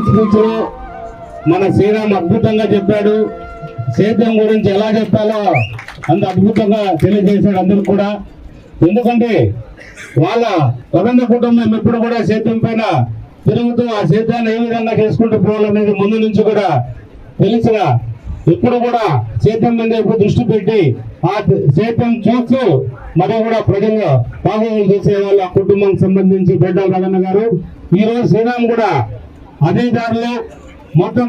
Opening speech లో మన శ్రీరామ్ అద్భుతంగా చెప్పాడు. సేద్యం గురించి ఎలా చెప్పాలో అంత అద్భుతంగా తెలియజేశాడు అందరూ కూడా. ఎందుకంటే వాళ్ళ ప్రబంధ కుటుంబం ఎప్పుడు కూడా సేద్యం పైన తిరుగుతూ ఆ సేద్యాన్ని ఏ విధంగా చేసుకుంటూ పోవాలనేది ముందు నుంచి కూడా తెలిసిన, ఎప్పుడు కూడా సేద్యం మీద ఎక్కువ దృష్టి పెట్టి ఆ సేద్యం చూస్తూ మరి కూడా ప్రజలు బాగోగులు చేసే వాళ్ళ కుటుంబానికి సంబంధించి పెద్దల రగన్న గారు. ఈ రోజు శ్రీరామ్ కూడా అదే దారిలో మొత్తం